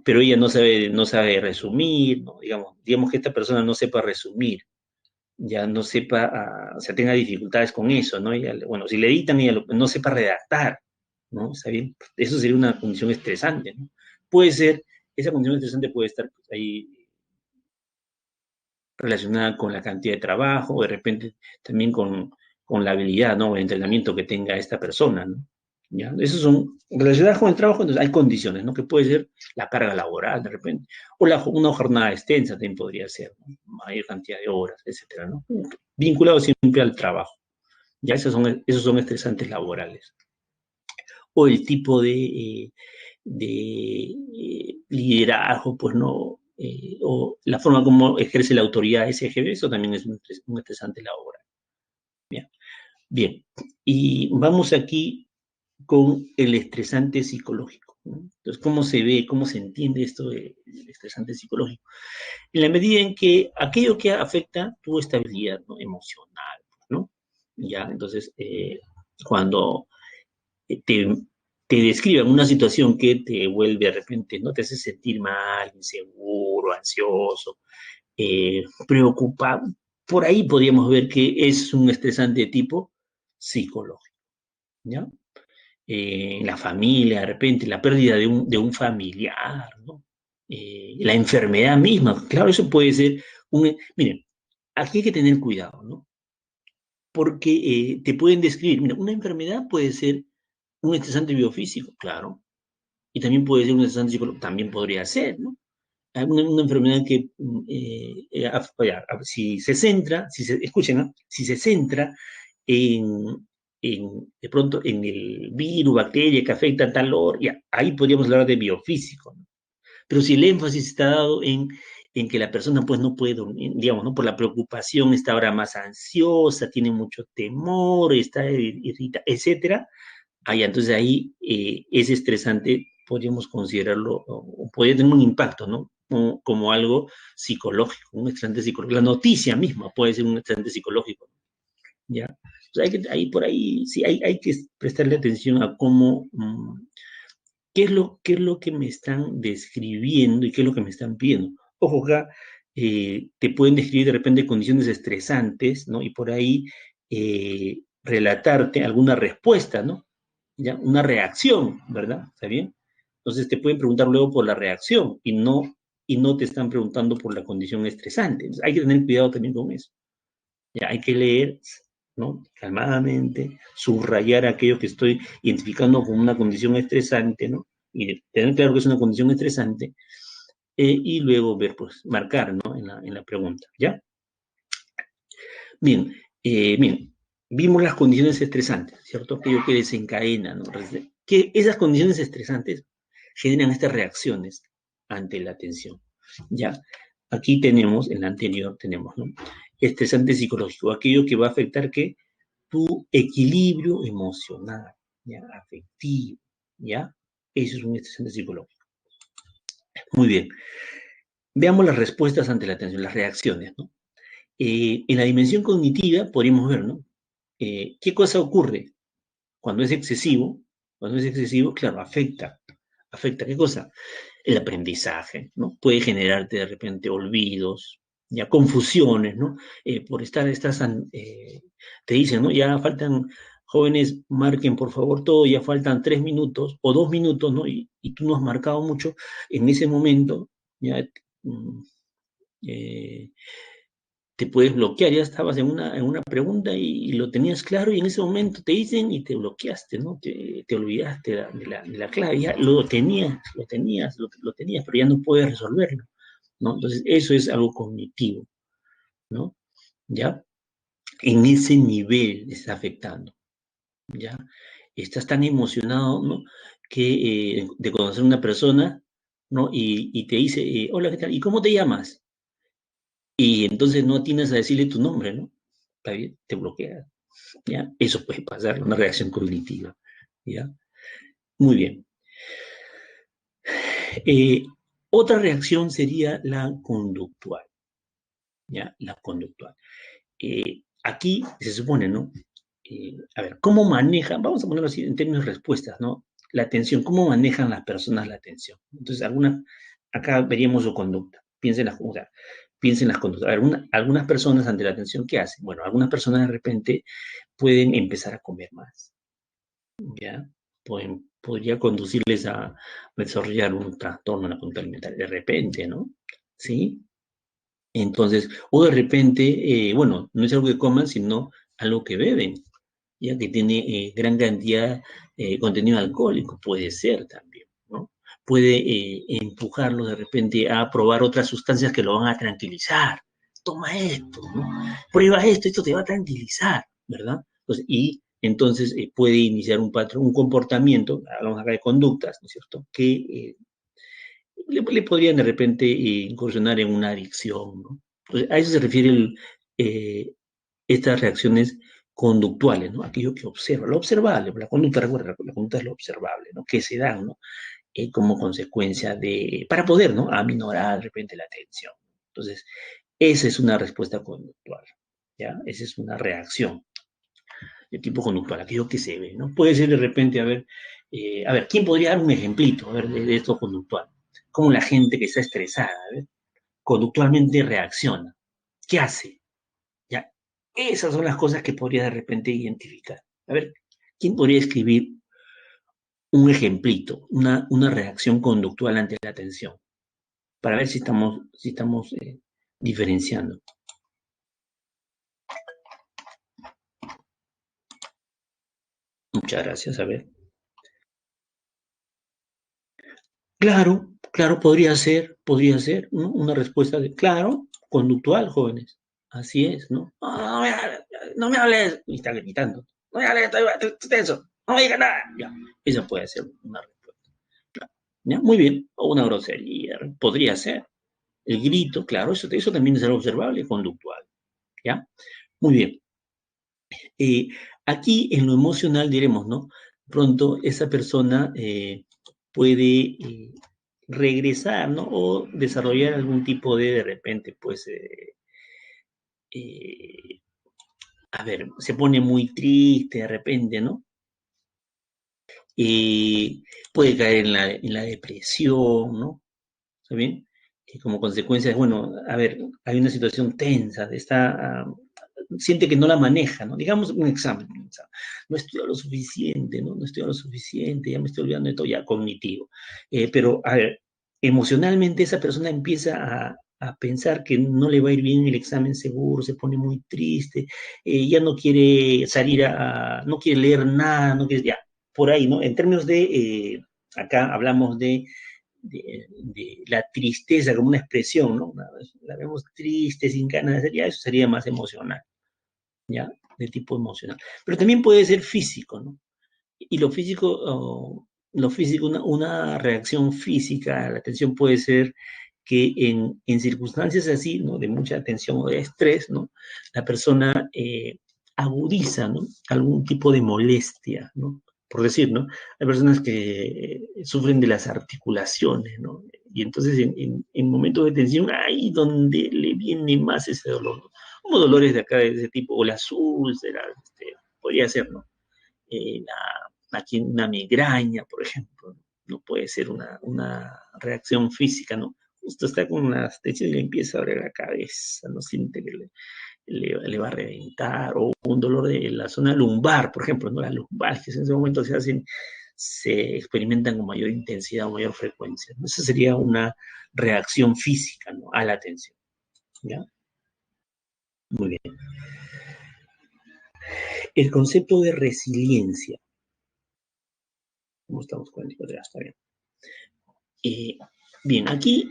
Pero ella no sabe resumir, ¿no? Digamos que esta persona no sepa resumir, ya no sepa, o sea, tenga dificultades con eso, ¿no? Ella, bueno, si le editan, ella no sepa redactar, ¿no? ¿Está bien? Eso sería una condición estresante, ¿no? Puede ser, esa condición estresante puede estar pues, ahí relacionada con la cantidad de trabajo, o de repente también con la habilidad, ¿no? El entrenamiento que tenga esta persona, ¿no? ¿Ya? Esos son relacionadas con el trabajo, entonces hay condiciones, ¿no? Que puede ser la carga laboral, de repente, o una jornada extensa también podría ser, ¿no? Mayor cantidad de horas, etcétera, ¿no? Vinculado siempre al trabajo. Ya esos son estresantes laborales. O el tipo de liderazgo, pues no, o la forma como ejerce la autoridad SGB, eso también es un estresante laboral. Bien, bien. Y vamos aquí con el estresante psicológico, ¿no? Entonces, ¿cómo se ve, cómo se entiende esto del estresante psicológico? En la medida en que aquello que afecta tu estabilidad, ¿no? Emocional, ¿no? ¿ya? Entonces, cuando te, te describan una situación que te vuelve de repente, no te hace sentir mal, inseguro, ansioso, preocupado, por ahí podríamos ver que es un estresante de tipo psicológico, ¿ya? La familia, de repente, la pérdida de un familiar, ¿no? La enfermedad misma, claro, eso puede ser miren, aquí hay que tener cuidado, ¿no? Porque te pueden describir, mira, una enfermedad puede ser un estresante biofísico, claro, y también puede ser un estresante psicológico, también podría ser, ¿no? Hay una enfermedad que, si se centra, escuchen, ¿no? Si se centra en, de pronto, en el virus, bacteria que afecta tal órgano, ya, ahí podríamos hablar de biofísico, ¿no? Pero si el énfasis está dado en que la persona pues no puede dormir, digamos, ¿no? Por la preocupación está ahora más ansiosa, tiene mucho temor, está irritada, etcétera, entonces ahí es estresante, podríamos considerarlo, o podría tener un impacto, ¿no? Como algo psicológico, un estresante psicológico. La noticia misma puede ser un estresante psicológico, ¿ya? O sea, ahí por ahí sí hay que prestarle atención a cómo, qué es lo que me están describiendo y qué es lo que me están pidiendo. Ojo, acá te pueden describir de repente condiciones estresantes, ¿no? Y por ahí relatarte alguna respuesta, ¿no? ¿Ya? Una reacción, ¿verdad? ¿Está bien? Entonces te pueden preguntar luego por la reacción y no te están preguntando por la condición estresante. Entonces, hay que tener cuidado también con eso. Ya hay que leer, ¿no? Calmadamente, subrayar aquello que estoy identificando como una condición estresante, ¿no? Y tener claro que es una condición estresante y luego ver, pues, marcar, ¿no? En la pregunta, ¿ya? Bien, bien, vimos las condiciones estresantes, ¿cierto? Aquello que desencadena, ¿no? Que esas condiciones estresantes generan estas reacciones ante la tensión, ¿ya? Aquí tenemos, en la anterior tenemos, ¿no? Estresante psicológico, aquello que va a afectar que tu equilibrio emocional, ¿ya? Afectivo, ¿ya? Eso es un estresante psicológico. Muy bien. Veamos las respuestas ante la tensión, las reacciones, ¿no? En la dimensión cognitiva podríamos ver, ¿no? ¿Qué cosa ocurre cuando es excesivo? Cuando es excesivo, claro, afecta. ¿Afecta qué cosa? El aprendizaje, ¿no? Puede generarte de repente olvidos, ya confusiones, ¿no? Por estar, te dicen, ¿no? Ya faltan, jóvenes, marquen por favor todo, ya faltan 3 minutos o 2 minutos, ¿no? Y tú no has marcado mucho en ese momento, ya mm, eh, te puedes bloquear, ya estabas en una pregunta y lo tenías claro y en ese momento te dicen y te bloqueaste, ¿no? Te olvidaste de la clave, ya lo tenías, pero ya no puedes resolverlo, ¿no? Entonces, eso es algo cognitivo, ¿no? ¿Ya? En ese nivel está afectando, ¿ya? Estás tan emocionado, ¿no? Que de conocer a una persona, ¿no? Y te dice, hola, ¿qué tal? ¿Y cómo te llamas? Y entonces no tienes a decirle tu nombre, ¿no? Está bien, te bloquea, ¿ya? Eso puede pasar, una reacción cognitiva, ¿ya? Muy bien. Eh, Otra reacción sería la conductual, ¿ya? La conductual. Aquí se supone, ¿no? A ver, ¿cómo manejan? Vamos a ponerlo así en términos de respuestas, ¿no? La atención, ¿cómo manejan las personas la atención? Entonces, acá veríamos su conducta. O sea, piensen las conductas. A ver, algunas personas ante la atención, ¿qué hacen? Bueno, algunas personas de repente pueden empezar a comer más, ¿ya? Podría conducirles a desarrollar un trastorno en la conducta alimentaria, de repente, ¿no? ¿Sí? Entonces, o de repente, bueno, no es algo que coman, sino algo que beben, ya que tiene gran cantidad de contenido alcohólico, puede ser también, ¿no? Puede empujarlo de repente a probar otras sustancias que lo van a tranquilizar. Toma esto, ¿no? Prueba esto te va a tranquilizar, ¿verdad? Entonces puede iniciar un patrón, un comportamiento, hablamos acá de conductas, ¿no es cierto? Que le podrían de repente incursionar en una adicción, ¿no? Entonces, a eso se refiere estas reacciones conductuales, ¿no? Aquello que observa, lo observable, la conducta, recuerda, la conducta es lo observable, ¿no? Que se dan, ¿no? Como consecuencia para poder, ¿no? Aminorar de repente la tensión. Entonces, esa es una respuesta conductual, ¿ya? Esa es una reacción. de tipo conductual, aquello que se ve, ¿no? Puede ser de repente, a ver, ¿quién podría dar un ejemplito, a ver, de esto conductual? Cómo la gente que está estresada, a ver, conductualmente reacciona. ¿Qué hace? Ya, esas son las cosas que podría de repente identificar. A ver, ¿quién podría escribir un ejemplito, una reacción conductual ante la tensión? Para ver si estamos diferenciando. Muchas gracias, a ver. Claro, claro, podría ser, ¿no? Una respuesta de, claro, conductual, jóvenes. Así es, ¿no? No me hables, y está gritando. No me hables, estoy tenso, no me digas nada. Ya, esa puede ser una respuesta. ¿Ya? Muy bien, o una grosería, podría ser. El grito, claro, eso también es algo observable, conductual. ¿Ya? Muy bien. Aquí en lo emocional diremos, ¿no? Pronto esa persona puede regresar, ¿no? O desarrollar algún tipo de repente, pues, eh, a ver, se pone muy triste de repente, ¿no? Puede caer en la depresión, ¿no? ¿Está bien? Como consecuencia, bueno, a ver, hay una situación tensa, siente que no la maneja, ¿no? Digamos un examen. No he estudiado lo suficiente, ¿no? No he estudiado lo suficiente, ya me estoy olvidando de todo, ya cognitivo. Pero, a ver, emocionalmente esa persona empieza a pensar que no le va a ir bien el examen seguro, se pone muy triste, ya no quiere salir no quiere leer nada, no quiere, ya, por ahí, ¿no? En términos acá hablamos de la tristeza como una expresión, ¿no? La vemos triste, sin ganas de hacer, ya eso sería más emocional, ¿ya? De tipo emocional. Pero también puede ser físico, ¿no? Y lo físico, una reacción física a la tensión puede ser que en circunstancias así, ¿no? De mucha tensión o de estrés, ¿no? La persona agudiza, ¿no? Algún tipo de molestia, ¿no? Por decir, ¿no? Hay personas que sufren de las articulaciones, ¿no? Y entonces en momentos de tensión, ahí donde le viene más ese dolor, ¿no? Como dolores de acá de ese tipo, o las úlceras, podría ser, ¿no? Aquí una migraña, por ejemplo, no puede ser una reacción física, ¿no? Justo está con una tensión y le empieza a doler la cabeza, no siente que le va a reventar, o un dolor de la zona lumbar, por ejemplo, ¿no? Las lumbalgias en ese momento se experimentan con mayor intensidad o mayor frecuencia, ¿no? Esa sería una reacción física, ¿no? A la tensión, ¿ya? Muy bien. El concepto de resiliencia. ¿Cómo estamos con el tiempo? Ya está bien. Eh, Bien, aquí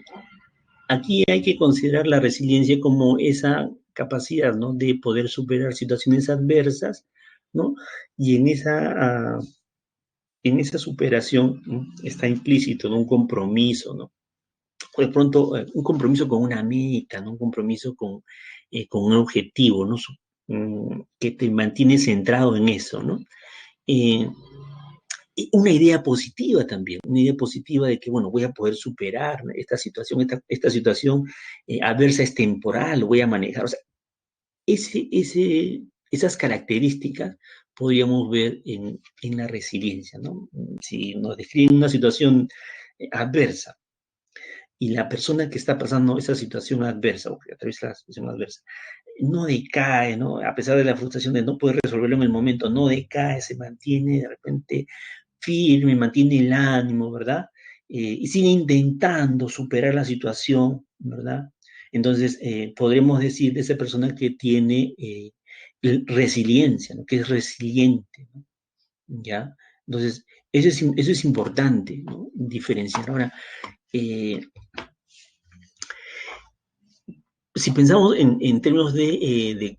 hay que considerar la resiliencia como esa capacidad, ¿no? De poder superar situaciones adversas, ¿no? Y en esa superación, ¿no? Está implícito, ¿no? Un compromiso, ¿no? O de pronto, un compromiso con una meta, ¿no? Un compromiso con un objetivo, ¿no? Que te mantiene centrado en eso, ¿no? Eh, y una idea positiva también, una idea positiva de que, bueno, voy a poder superar esta situación, esta situación adversa es temporal, lo voy a manejar. O sea, esas características podríamos ver en la resiliencia, ¿no? Si nos describen una situación adversa y la persona que está pasando esa situación adversa o que atraviesa la situación adversa no decae, ¿no? A pesar de la frustración de no poder resolverlo en el momento, no decae, se mantiene de repente firme, mantiene el ánimo, ¿verdad? Y sigue intentando superar la situación, ¿verdad? Entonces, podremos decir de esa persona que tiene resiliencia, ¿no? Que es resiliente, ¿no? ¿Ya? Entonces, eso es importante, ¿no? Diferenciar. Ahora, eh, si pensamos en términos de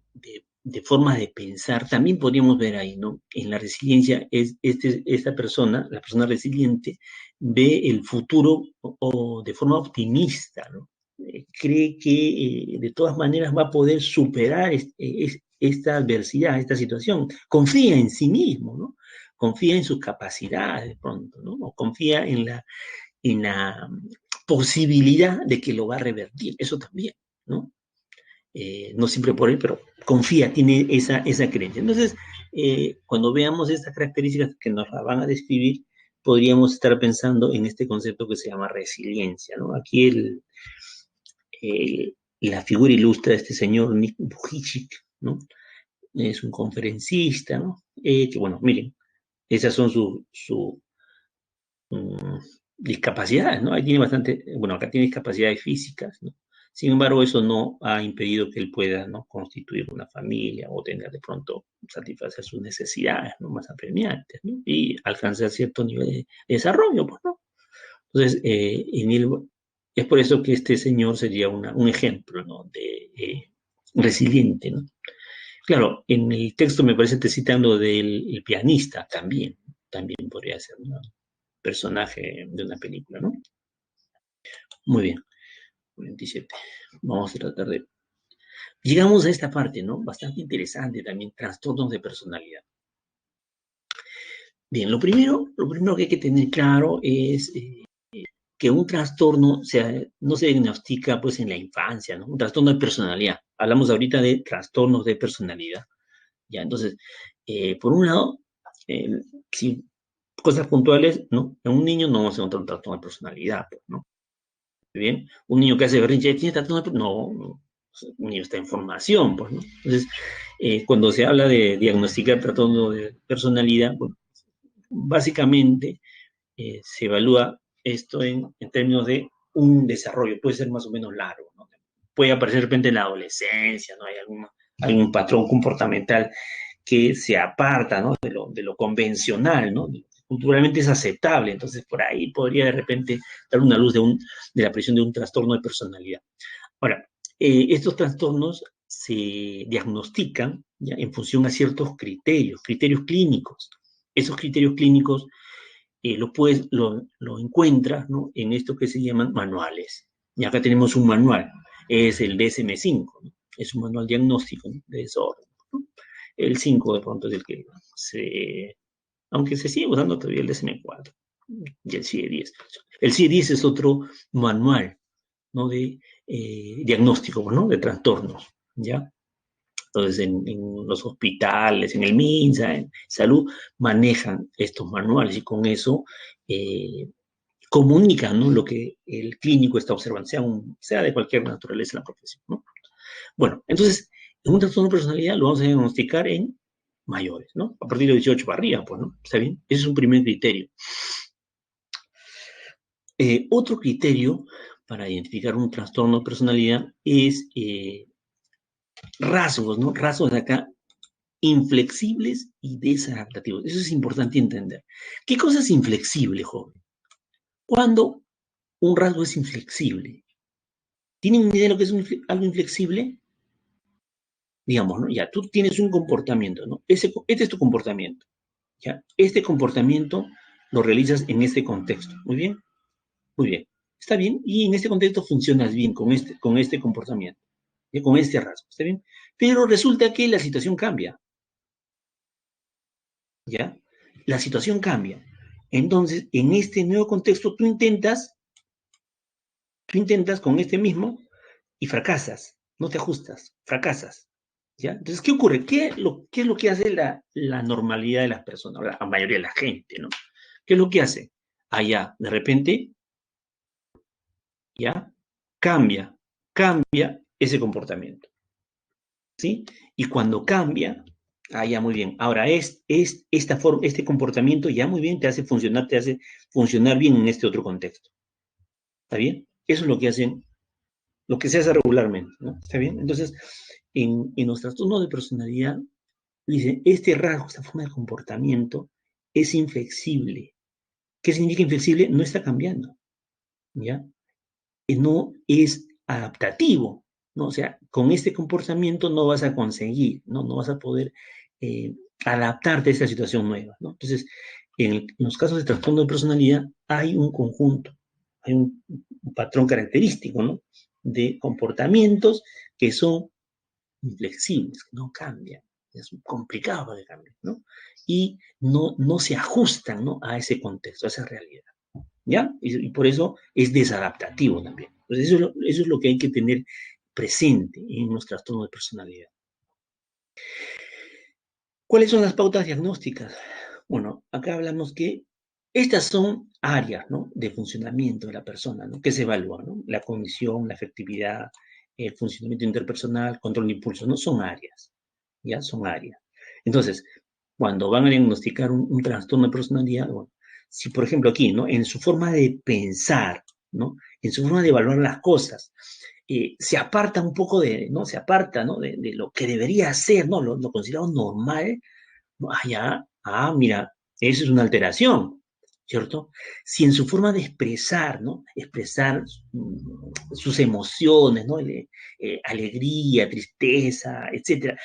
formas de pensar, también podríamos ver ahí, ¿no? En la resiliencia, esta persona, la persona resiliente, ve el futuro o de forma optimista, ¿no? Cree que de todas maneras va a poder superar esta adversidad, esta situación. Confía en sí mismo, ¿no? Confía en sus capacidades, de pronto, ¿no? O confía en la posibilidad de que lo va a revertir, eso también, ¿no? no siempre por él, pero confía, tiene esa creencia. Entonces, cuando veamos estas características que nos la van a describir, podríamos estar pensando en este concepto que se llama resiliencia, ¿no? Aquí la figura ilustra de este señor Nick Vujicic, ¿no? Es un conferencista, ¿no? Que bueno, miren, esas son sus discapacidades, ¿no? Ahí tiene bastante, bueno, acá tiene discapacidades físicas, ¿no? Sin embargo, eso no ha impedido que él pueda, ¿no?, constituir una familia o tener de pronto satisfacer sus necesidades, ¿no?, más apremiantes, ¿no?, y alcanzar cierto nivel de desarrollo, pues, ¿no? Entonces, en él, es por eso que este señor sería un ejemplo, ¿no?, de resiliente, ¿no? Claro, en el texto me parece que te citando del pianista también podría ser, ¿no?, personaje de una película, ¿no? Muy bien, 47. Vamos a tratar de... Llegamos a esta parte, ¿no? Bastante interesante también, trastornos de personalidad. Bien, lo primero que hay que tener claro es que un trastorno no se diagnostica pues en la infancia, ¿no? Un trastorno de personalidad. Hablamos ahorita de trastornos de personalidad. Ya, entonces, por un lado, si cosas puntuales, ¿no? En un niño no vamos a encontrar un trastorno de personalidad, pues, ¿no? Bien, un niño que hace berrinche tiene trastorno de personalidad, no, un niño está en formación, pues, ¿no? Entonces, cuando se habla de diagnosticar trastorno de personalidad, bueno, básicamente se evalúa esto en términos de un desarrollo, puede ser más o menos largo, ¿no? Puede aparecer de repente en la adolescencia, ¿no? Hay algún patrón comportamental que se aparta, ¿no?, de lo convencional, ¿no? Culturalmente es aceptable, entonces por ahí podría de repente dar una luz de la aparición de un trastorno de personalidad. Ahora, estos trastornos se diagnostican, ¿ya?, en función a ciertos criterios clínicos. Esos criterios clínicos lo encuentras, ¿no?, en esto que se llaman manuales. Y acá tenemos un manual, es el DSM-5, ¿no? Es un manual diagnóstico, ¿no?, de desorden, ¿no? El 5 de pronto es el que aunque se sigue usando todavía el DSM-4 y el CIE-10. El CIE-10 es otro manual, ¿no?, de diagnóstico, ¿no?, de trastornos, ¿ya? Entonces, en los hospitales, en el MINSA, en salud, manejan estos manuales y con eso comunican, ¿no?, lo que el clínico está observando, sea de cualquier naturaleza la profesión, ¿no? Bueno, entonces, en un trastorno de personalidad lo vamos a diagnosticar en mayores, ¿no? A partir de 18 para arriba, pues, ¿no? ¿Está bien? Ese es un primer criterio. Otro criterio para identificar un trastorno de personalidad es rasgos, ¿no? Rasgos de acá inflexibles y desadaptativos. Eso es importante entender. ¿Qué cosa es inflexible, joven? Cuando un rasgo es inflexible. ¿Tienen una idea de lo que es algo inflexible? Digamos, ¿no? Ya, tú tienes un comportamiento, ¿no? Este es tu comportamiento, ¿ya? Este comportamiento lo realizas en este contexto. ¿Muy bien? Muy bien. Está bien. Y en este contexto funcionas bien con este comportamiento, ¿ya?, con este rasgo. ¿Está bien? Pero resulta que la situación cambia, ¿ya? La situación cambia. Entonces, en este nuevo contexto, tú intentas con este mismo y fracasas, no te ajustas, fracasas, ¿ya? Entonces, ¿qué ocurre? ¿Qué es lo que hace la normalidad de las personas, la mayoría de la gente, ¿no? ¿Qué es lo que hace? Allá, de repente, ¿ya? Cambia ese comportamiento, ¿sí? Y cuando cambia, ya muy bien. Ahora, esta forma, este comportamiento ya muy bien te hace funcionar bien en este otro contexto. ¿Está bien? Eso es lo que hacen, lo que se hace regularmente, ¿no? ¿Está bien? Entonces, en los trastornos de personalidad, dice, este rasgo, esta forma de comportamiento es inflexible. ¿Qué significa inflexible? No está cambiando, ¿ya? No es adaptativo, ¿no? O sea, con este comportamiento no vas a conseguir, ¿no? No vas a poder adaptarte a esta situación nueva, ¿no? Entonces, en los casos de trastorno de personalidad hay un conjunto, hay un patrón característico, ¿no?, de comportamientos que son inflexibles, que no cambian, es complicado de cambiar, ¿no? Y no se ajustan, ¿no?, a ese contexto, a esa realidad, ¿ya? Y por eso es desadaptativo también. Entonces, eso es lo que hay que tener presente en los trastornos de personalidad. ¿Cuáles son las pautas diagnósticas? Bueno, acá hablamos que estas son áreas, ¿no?, de funcionamiento de la persona, ¿no?, que se evalúan, ¿no? La cognición, la afectividad, el funcionamiento interpersonal, control de impulsos, ¿no? Son áreas, ¿ya? Son áreas. Entonces, cuando van a diagnosticar un trastorno de personalidad, bueno, si por ejemplo aquí, ¿no?, en su forma de pensar, ¿no?, en su forma de evaluar las cosas, se aparta un poco de, ¿no?, se aparta, ¿no?, de lo que debería ser, ¿no?, lo considerado normal, ¿no? Mira, eso es una alteración, ¿cierto? Si en su forma de expresar, ¿no?, expresar sus emociones, ¿no?, alegría, tristeza, etcétera,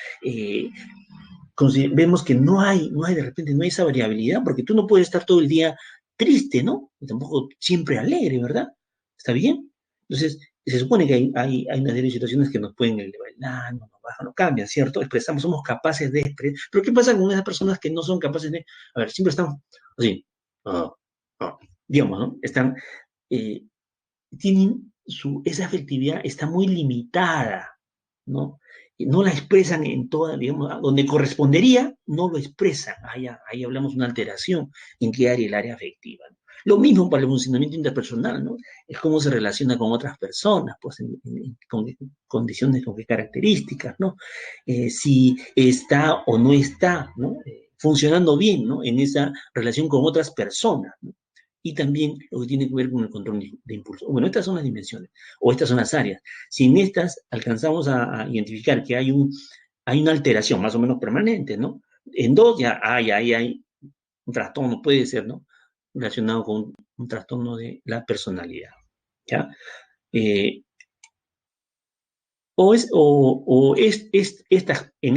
vemos que de repente, no hay esa variabilidad, porque tú no puedes estar todo el día triste, ¿no? Y tampoco siempre alegre, ¿verdad? ¿Está bien? Entonces, se supone que hay una serie de situaciones que nos pueden elevar el ánimo, nos bajan, nos cambian, ¿cierto? Expresamos, somos capaces de expresar. Pero ¿qué pasa con esas personas que no son capaces de, a ver, siempre están así, ah, digamos, ¿no? Están, eh, esa afectividad está muy limitada, ¿no? No la expresan en toda, digamos, donde correspondería, no lo expresan. Ahí hablamos de una alteración en qué área, el área afectiva, ¿no? Lo mismo para el funcionamiento interpersonal, ¿no? Es cómo se relaciona con otras personas, pues, con qué condiciones, con qué características, ¿no? Si está o no está, ¿no?, funcionando bien, ¿no?, en esa relación con otras personas, ¿no? Y también lo que tiene que ver con el control de impulso. Bueno, estas son las dimensiones, o estas son las áreas. Si en estas alcanzamos a identificar que hay una alteración más o menos permanente, ¿no? En dos ya hay un trastorno, puede ser, ¿no?, relacionado con un trastorno de la personalidad, ¿ya? En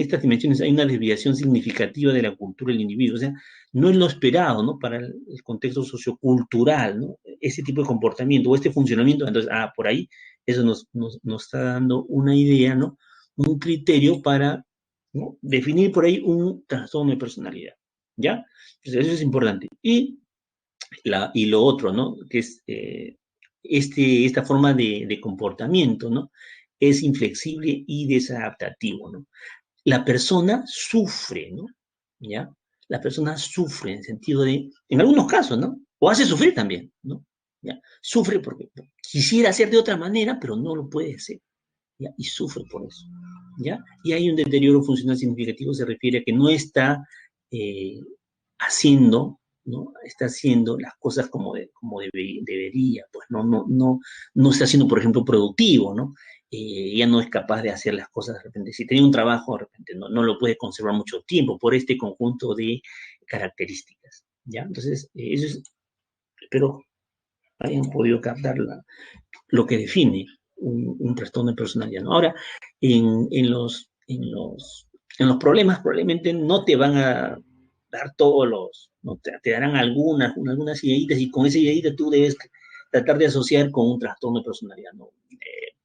estas dimensiones hay una desviación significativa de la cultura del individuo, o sea, no es lo esperado, ¿no?, para el contexto sociocultural, ¿no?, ese tipo de comportamiento o este funcionamiento. Entonces, por ahí, eso nos está dando una idea, ¿no?, un criterio para, ¿no?, definir por ahí un trastorno de personalidad, ¿ya? Entonces, eso es importante. Y lo otro, ¿no?, que es esta forma de comportamiento, ¿no?, es inflexible y desadaptativo, ¿no? La persona sufre, ¿no? ¿Ya? La persona sufre en el sentido de, en algunos casos, ¿no?, o hace sufrir también, ¿no? ¿Ya? Sufre porque quisiera hacer de otra manera, pero no lo puede hacer, ¿ya? Y sufre por eso, ¿ya? Y hay un deterioro funcional significativo, se refiere a que no está eh, haciendo, ¿no?, está haciendo las cosas como debería, pues no está siendo, por ejemplo, productivo, ¿no? Ya no es capaz de hacer las cosas de repente. Si tenía un trabajo, de repente no lo puede conservar mucho tiempo por este conjunto de características, ¿ya? Entonces, eso es, espero hayan podido captar lo que define un trastorno de personalidad, ¿no? Ahora, en los problemas probablemente no te van a dar todos no te darán algunas ideitas, y con esa ideita tú debes tratar de asociar con un trastorno de personalidad, ¿no?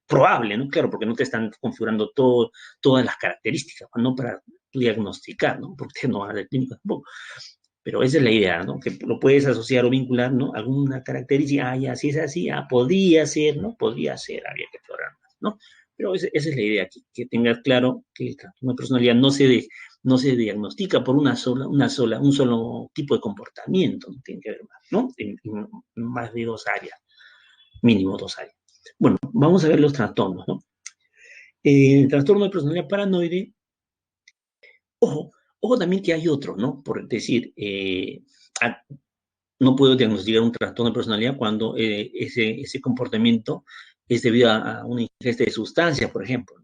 Probable, ¿no? Claro, porque no te están configurando todas las características, ¿no?, para diagnosticar, ¿no? Porque no va a dar clínica tampoco. Pero esa es la idea, ¿no?, que lo puedes asociar o vincular, ¿no?, alguna característica. Ya, si es así, podría ser, ¿no? Podría ser, habría que explorar más, ¿no? Pero esa es la idea, que tengas claro que el trastorno de personalidad no se diagnostica por un solo tipo de comportamiento, no tiene que ver más, ¿no? En más de 2 áreas, mínimo 2 áreas. Bueno, vamos a ver los trastornos, ¿no? El trastorno de personalidad paranoide, ojo también que hay otro, ¿no? Por decir, no puedo diagnosticar un trastorno de personalidad cuando ese comportamiento es debido a una ingesta de sustancias, por ejemplo.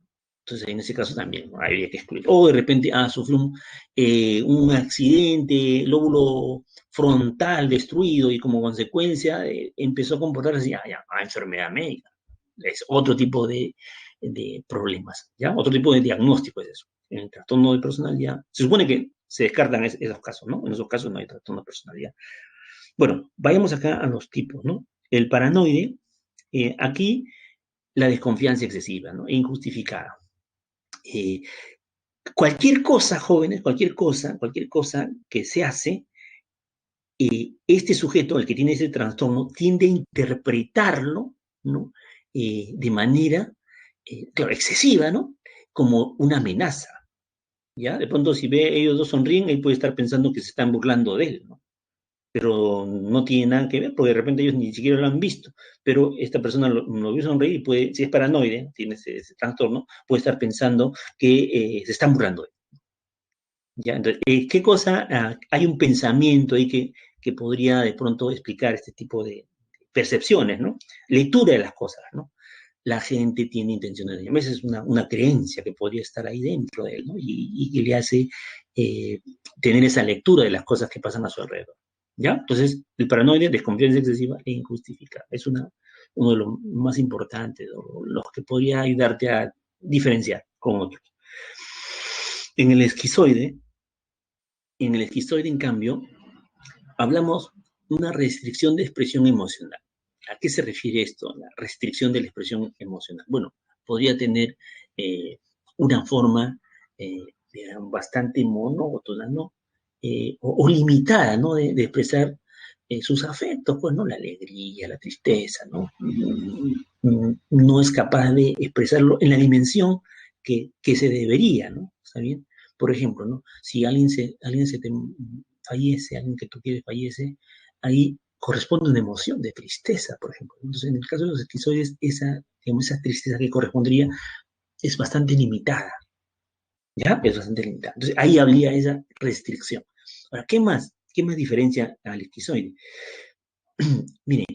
Entonces, en ese caso también, ¿no?, habría que excluir. O de repente, sufrió un accidente, lóbulo frontal destruido, y como consecuencia empezó a comportarse así, enfermedad médica. Es otro tipo de problemas, ¿ya? Otro tipo de diagnóstico es eso. En el trastorno de personalidad, se supone que se descartan esos casos, ¿no? En esos casos no hay trastorno de personalidad. Bueno, vayamos acá a los tipos, ¿no? El paranoide, aquí la desconfianza excesiva, ¿no?, e injustificada. Cualquier cosa, jóvenes, cualquier cosa que se hace, este sujeto, el que tiene ese trastorno, tiende a interpretarlo, ¿no?, de manera claro, excesiva, ¿no? Como una amenaza, ¿ya? De pronto si ve ellos dos sonríen, él puede estar pensando que se están burlando de él, ¿no? Pero no tiene nada que ver, porque de repente ellos ni siquiera lo han visto, pero esta persona lo vio sonreír y puede, si es paranoide, tiene ese trastorno, puede estar pensando que se están burlando de él. ¿Ya? Entonces, ¿qué cosa? Hay un pensamiento ahí que podría de pronto explicar este tipo de percepciones, ¿no? Lectura de las cosas, ¿no? La gente tiene intenciones de... A veces es una creencia que podría estar ahí dentro de él, ¿no? Y que le hace eh, tener esa lectura de las cosas que pasan a su alrededor, ¿ya? Entonces, el paranoide, desconfianza excesiva e injustificada. Es uno de los más importantes, los que podría ayudarte a diferenciar con otros. En el esquizoide, en cambio, hablamos de una restricción de expresión emocional. ¿A qué se refiere esto? La restricción de la expresión emocional. Bueno, podría tener eh, una forma eh, bastante monótona, ¿no? O limitada, ¿no? De expresar sus afectos, pues, ¿no? La alegría, la tristeza, ¿no? No es capaz de expresarlo en la dimensión que se debería, ¿no? ¿Está bien? Por ejemplo, ¿no? Si alguien se te fallece, alguien que tú quieres fallece, ahí corresponde una emoción de tristeza, por ejemplo. Entonces, en el caso de los esquizoides, esa tristeza que correspondería es bastante limitada, ¿ya? Es bastante limitada. Entonces, ahí habría esa restricción. Ahora, ¿qué más? ¿Qué más diferencia al esquizoide? Miren,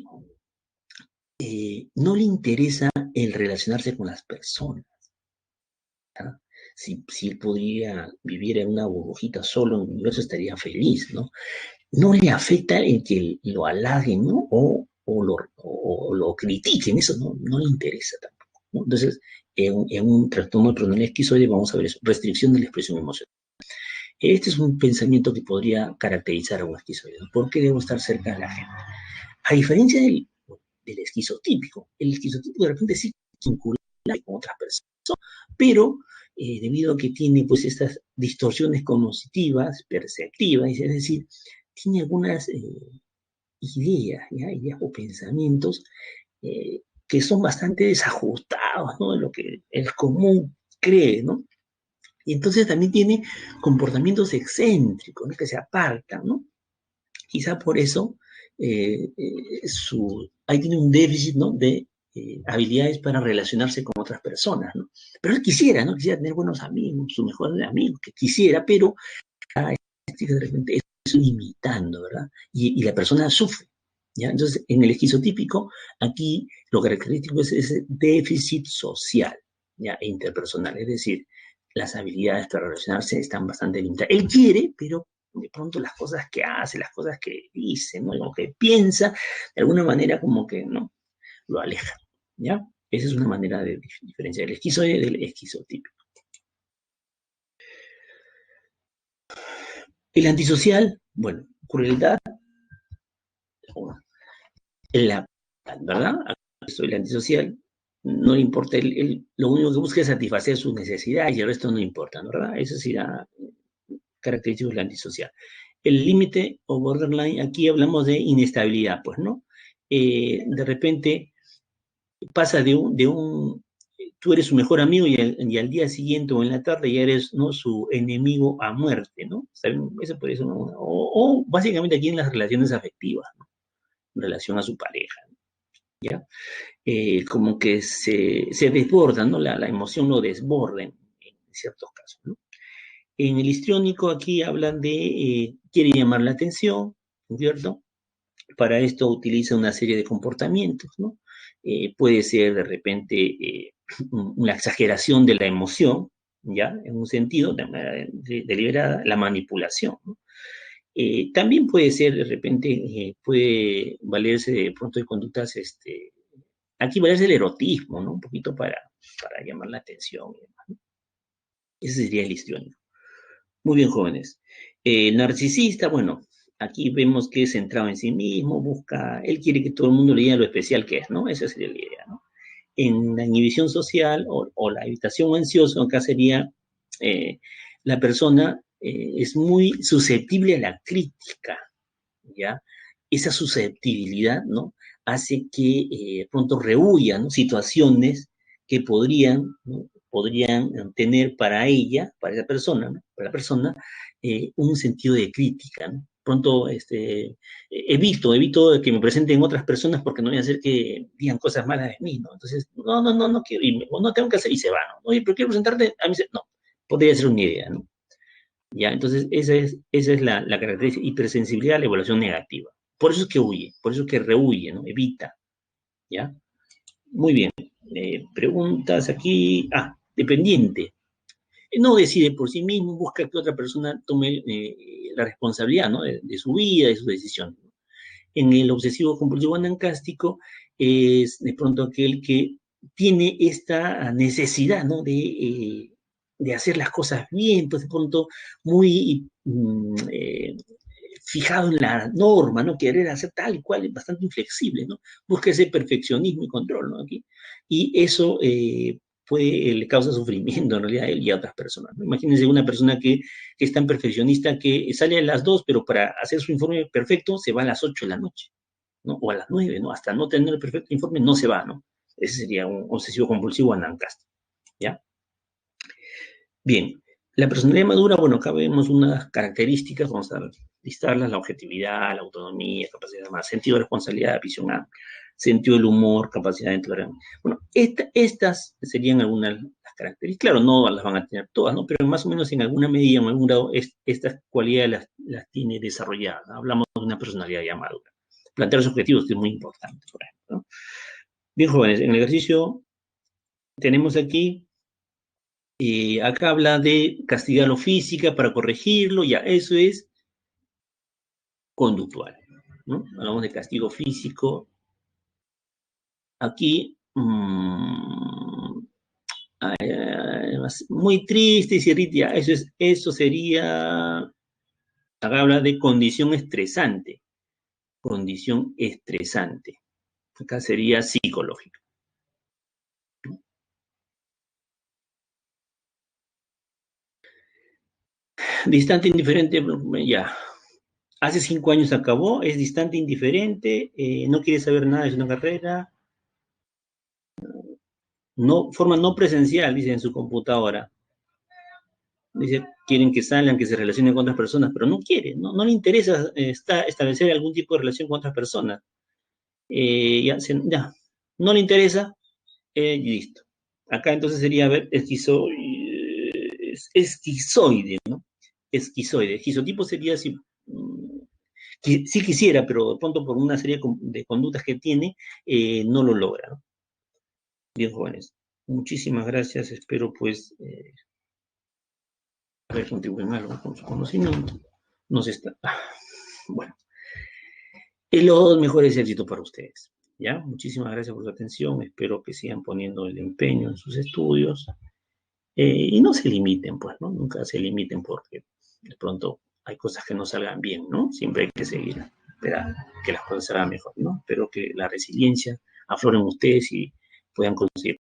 no le interesa el relacionarse con las personas. ¿Ya? Si él podría vivir en una burbujita solo en el universo, estaría feliz, ¿no? No le afecta el que lo halaguen, ¿no? O lo critiquen, eso no le interesa tampoco, ¿no? Entonces, en un trastorno personal esquizoide vamos a ver eso, restricción de la expresión emocional. Este es un pensamiento que podría caracterizar a un esquizoide, ¿no? ¿Por qué debo estar cerca de la gente? A diferencia del esquizotípico, el esquizotípico de repente sí vincula con otras personas, pero debido a que tiene pues estas distorsiones cognitivas, perceptivas, es decir, tiene algunas ideas, ¿ya? Ideas o pensamientos que son bastante desajustados, ¿no? De lo que el común cree, ¿no? Y entonces también tiene comportamientos excéntricos, ¿no? Que se apartan, ¿no? Quizá por eso ahí tiene un déficit, ¿no? De habilidades para relacionarse con otras personas, ¿no? Pero él quisiera, ¿no? Quisiera tener buenos amigos, su mejor amigo, que quisiera, pero de repente es limitando, ¿verdad? Y la persona sufre, ¿ya? Entonces, en el esquizotípico, aquí lo característico es ese déficit social, ¿ya? E interpersonal, es decir, las habilidades para relacionarse están bastante limitadas. Él quiere, pero de pronto las cosas que hace, las cosas que dice, ¿no? Lo que piensa, de alguna manera como que, ¿no? Lo aleja, ¿ya? Esa es una manera de diferenciar el esquizoide del esquizotípico. El antisocial, bueno, crueldad, la ¿verdad? Soy el antisocial, no le importa, lo único que busca es satisfacer sus necesidades y el resto no importa, ¿verdad? Eso sí da característico del antisocial. El límite o borderline, aquí hablamos de inestabilidad, pues, ¿no? De repente pasa tú eres su mejor amigo y al día siguiente o en la tarde ya eres, ¿no? Su enemigo a muerte, ¿no? ¿Saben? Eso puede ser o básicamente aquí en las relaciones afectivas, ¿no? En relación a su pareja, ¿ya? Como que se desborda, ¿no? La emoción lo desborda en ciertos casos, ¿no? En el histriónico aquí hablan de quiere llamar la atención, ¿cierto? Para esto utiliza una serie de comportamientos, ¿no? Puede ser de repente una exageración de la emoción, ¿ya? En un sentido, de manera deliberada, la manipulación, ¿no? También puede ser, de repente, puede valerse de pronto de conductas, aquí valerse el erotismo, ¿no? Un poquito para llamar la atención. Ese sería el histriónico. Muy bien, jóvenes. Narcisista, bueno, aquí vemos que es centrado en sí mismo, él quiere que todo el mundo le diga lo especial que es, ¿no? Esa sería la idea, ¿no? En la inhibición social o la evitación ansiosa, acá sería la persona es muy susceptible a la crítica, ¿ya? Esa susceptibilidad, ¿no? Hace que pronto rehuya, ¿no? Situaciones que podrían, ¿no? Podrían tener para ella, para esa persona, ¿no? Para la persona, un sentido de crítica, ¿no? Pronto evito que me presenten otras personas porque no voy a hacer que digan cosas malas de mí, ¿no? Entonces, no quiero, o no tengo que hacer y se va, ¿no? Oye, pero quiero presentarte, a mí no, podría ser una idea, ¿no? Ya, entonces esa es la característica, hipersensibilidad a la evaluación negativa. Por eso es que huye, por eso es que rehuye, ¿no? Evita, ¿ya? Muy bien. Preguntas aquí. Dependiente. No decide por sí mismo, busca que otra persona tome la responsabilidad, ¿no? De su vida, de su decisión. En el obsesivo compulsivo anancástico es de pronto aquel que tiene esta necesidad, ¿no? De hacer las cosas bien, pues de pronto muy fijado en la norma, ¿no? Querer hacer tal y cual, es bastante inflexible, ¿no? Busca ese perfeccionismo y control, ¿no? Aquí. Y eso le causa sufrimiento en realidad a él y a otras personas, ¿no? Imagínense una persona que es tan perfeccionista que sale a las 2, pero para hacer su informe perfecto se va a las 8 de la noche, ¿no? O a las 9, ¿no? Hasta no tener el perfecto informe no se va, ¿no? Ese sería un obsesivo compulsivo anancástico, ¿ya? Bien, la personalidad madura, bueno, acá vemos unas características, vamos a listarlas: la objetividad, la autonomía, capacidad de más, sentido de responsabilidad, visión amplia, sentido del humor, capacidad de entender. Bueno, estas serían algunas de las características. Claro, no las van a tener todas, ¿no? Pero más o menos en alguna medida, en algún grado, estas cualidades las tiene desarrolladas, ¿no? Hablamos de una personalidad ya madura. Plantear los objetivos, que es muy importante, por ejemplo, ¿no? Bien, jóvenes, en el ejercicio tenemos aquí acá habla de castigarlo física para corregirlo, ya, eso es conductual, ¿no? Hablamos de castigo físico. Aquí, muy triste, ya, eso sería, acá habla de condición estresante, acá sería psicológica. Distante, indiferente, ya. Hace 5 años acabó, es distante, indiferente, no quiere saber nada de su carrera, forma no presencial, dice en su computadora. Dice, quieren que salgan, que se relacionen con otras personas, pero no quiere, no le interesa establecer algún tipo de relación con otras personas. Ya, no le interesa, listo. Acá entonces sería, a ver, esquizoide, ¿no? Esquizoide. Esquizotipo sería si sí quisiera, pero de pronto por una serie de conductas que tiene, no lo logra, ¿no? Bien, jóvenes. Muchísimas gracias. Espero, pues, contribuyen algo con su conocimiento. Bueno, los mejores éxitos para ustedes. ¿Ya? Muchísimas gracias por su atención. Espero que sigan poniendo el empeño en sus estudios. Y no se limiten, pues, ¿no? Nunca se limiten porque de pronto hay cosas que no salgan bien, ¿no? Siempre hay que seguir, esperar que las cosas salgan mejor, ¿no? Espero que la resiliencia aflore en ustedes y puedan conseguir